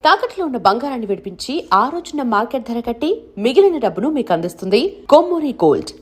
తాకట్లో ఉన్న బంగారాన్ని విడిపించి ఆ రోజున మార్కెట్ ధర కట్టి మిగిలిన డబ్బును మీకు అందిస్తుంది కొమ్మూరి గోల్డ్.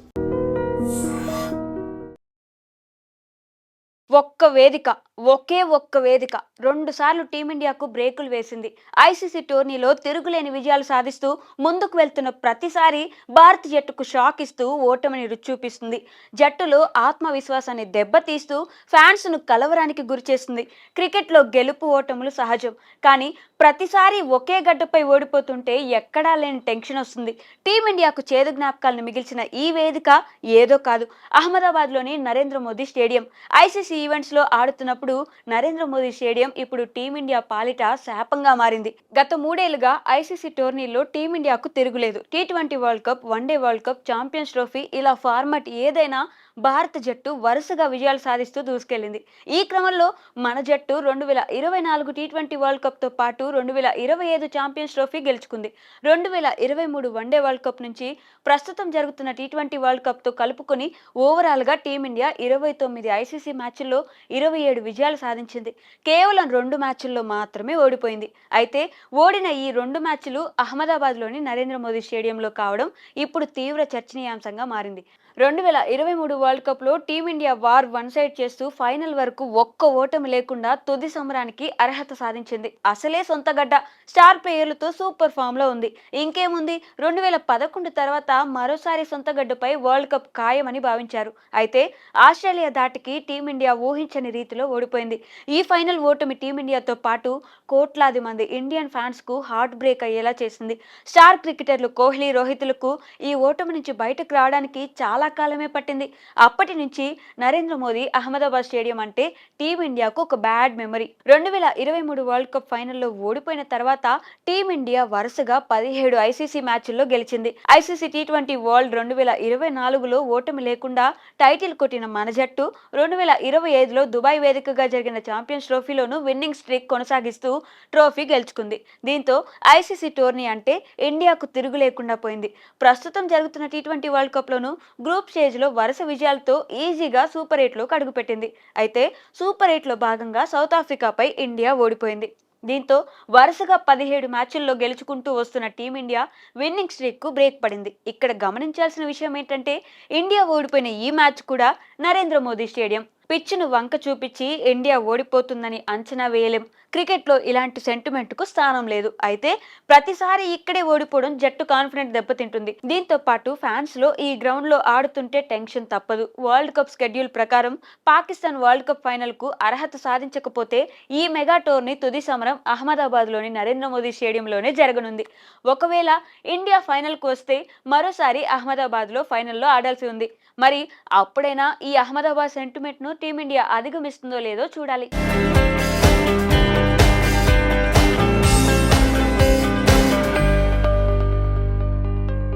ఒకే ఒక్క వేదిక 2 సార్లు టీమిండియాకు బ్రేకులు వేసింది. ఐసీసీ టోర్నీలో తిరుగులేని విజయాలు సాధిస్తూ ముందుకు వెళ్తున్న ప్రతిసారి భారత జట్టుకు షాక్ ఇస్తూ ఓటమిని రుచి చూపిస్తుంది. జట్టులో ఆత్మవిశ్వాసాన్ని దెబ్బతీస్తూ ఫ్యాన్స్ను కలవరానికి గురిచేస్తుంది. క్రికెట్లో గెలుపు ఓటములు సహజం, కానీ ప్రతిసారి ఒకే గడ్డపై ఓడిపోతుంటే ఎక్కడా లేని టెన్షన్ వస్తుంది. టీమిండియాకు చేదు జ్ఞాపకాలను మిగిల్చిన ఈ వేదిక ఏదో కాదు, అహ్మదాబాద్లోని నరేంద్ర మోదీ స్టేడియం. ఐసీసీ ఈవెంట్స్లో ఆడుతున్నప్పుడు నరేంద్ర మోదీ స్టేడియం ఇప్పుడు టీమిండియా పాలిట శాపంగా మారింది. గత 3 ఏళ్లుగా ఐసీసీ టోర్నీల్లో టీమిండియాకు తిరుగులేదు. T20 world cup, one day world cup, champions trophy ఇలా ఫార్మాట్ ఏదైనా భారత జట్టు వరుసగా విజయాలు సాధిస్తూ దూసుకెళ్లింది. ఈ క్రమంలో మన జట్టు 2024 టీ20 వరల్డ్ కప్తో పాటు 2025 ఛాంపియన్స్ ట్రోఫీ గెలుచుకుంది. 2023 వన్డే వరల్డ్ కప్ నుంచి ప్రస్తుతం జరుగుతున్న టీ20 వరల్డ్ కప్తో కలుపుకొని ఓవరాల్గా టీమిండియా 29 ఐసీసీ మ్యాచ్ల్లో 27 విజయాలు సాధించింది. కేవలం 2 మ్యాచ్ల్లో మాత్రమే ఓడిపోయింది. అయితే ఓడిన ఈ 2 మ్యాచ్లు అహ్మదాబాద్లోని నరేంద్ర మోదీ స్టేడియంలో కావడం ఇప్పుడు తీవ్ర చర్చనీయాంశంగా మారింది. 2023 వరల్డ్ కప్లో టీమిండియా వార్ వన్ సైడ్ చేస్తూ ఫైనల్ వరకు ఒక్క ఓటమి లేకుండా తుది సమరానికి అర్హత సాధించింది. అసలే సొంతగడ్డ, స్టార్ ప్లేయర్లతో సూపర్ ఫామ్లో ఉంది. ఇంకేముంది, 2011 తర్వాత మరోసారి సొంతగడ్డపై వరల్డ్ కప్ ఖాయమని భావించారు. అయితే ఆస్ట్రేలియా ధాటికి టీమిండియా ఊహించని రీతిలో ఓడిపోయింది. ఈ ఫైనల్ ఓటమి టీమిండియాతో పాటు కోట్లాది మంది ఇండియన్ ఫ్యాన్స్కు హార్ట్ బ్రేక్ అయ్యేలా చేసింది. స్టార్ క్రికెటర్లు కోహ్లీ, రోహిత్లకు ఈ ఓటమి నుంచి బయటకు రావడానికి చాలా కాలమే పట్టింది. అప్పటి నుంచి నరేంద్ర మోదీ అహ్మదాబాద్ స్టేడియం అంటే టీమిండియాకు ఒక బ్యాడ్ మెమరీ. 2023 వరల్డ్ కప్ ఫైనల్లో ఓడిపోయిన తర్వాత టీమిండియా వరుసగా 17 ఐసీసీ మ్యాచ్ల్లో గెలిచింది. ఐసీసీ టీ20 వరల్డ్ 2024లో ఓటమి లేకుండా టైటిల్ కొట్టిన మన జట్టు 2025లో దుబాయ్ వేదికగా జరిగిన ఛాంపియన్స్ ట్రోఫీలోనూ విన్నింగ్ స్ట్రీక్ కొనసాగిస్తూ ట్రోఫీ గెలుచుకుంది. దీంతో ఐసీసీ టోర్నీ అంటే ఇండియాకు తిరుగు లేకుండా పోయింది. ప్రస్తుతం జరుగుతున్న టీ20 వరల్డ్ కప్లోనూ గ్రూప్ స్టేజ్లో వరుస విజయాలతో ఈజీగా సూపర్ 8లోకి అడుగుపెట్టింది. అయితే సూపర్ 8లో భాగంగా సౌత్ ఆఫ్రికాపై ఇండియా ఓడిపోయింది. దీంతో వరుసగా 17 మ్యాచ్ల్లో గెలుచుకుంటూ వస్తున్న టీమిండియా విన్నింగ్ స్ట్రీక్కు బ్రేక్ పడింది. ఇక్కడ గమనించాల్సిన విషయం ఏంటంటే ఇండియా ఓడిపోయిన ఈ మ్యాచ్ కూడా నరేంద్ర మోదీ స్టేడియం. పిచ్చును వంక చూపించి ఇండియా ఓడిపోతుందని అంచనా వేయలేం. క్రికెట్లో ఇలాంటి సెంటిమెంట్కు స్థానం లేదు. అయితే ప్రతిసారి ఇక్కడే ఓడిపోవడం జట్టు కాన్ఫిడెంట్ దెబ్బతింటుంది. దీంతో పాటు ఫ్యాన్స్లో ఈ గ్రౌండ్లో ఆడుతుంటే టెన్షన్ తప్పదు. వరల్డ్ కప్ షెడ్యూల్ ప్రకారం పాకిస్తాన్ వరల్డ్ కప్ ఫైనల్కు అర్హత సాధించకపోతే ఈ మెగా టోర్నీ తుది సమరం అహ్మదాబాద్లోని నరేంద్ర మోదీ స్టేడియంలోనే జరగనుంది. ఒకవేళ ఇండియా ఫైనల్కు వస్తే మరోసారి అహ్మదాబాద్లో ఫైనల్లో ఆడాల్సి ఉంది. మరి అప్పుడైనా ఈ అహ్మదాబాద్ సెంటిమెంట్ను టీమిండియా అధిగమిస్తుందో లేదో చూడాలి.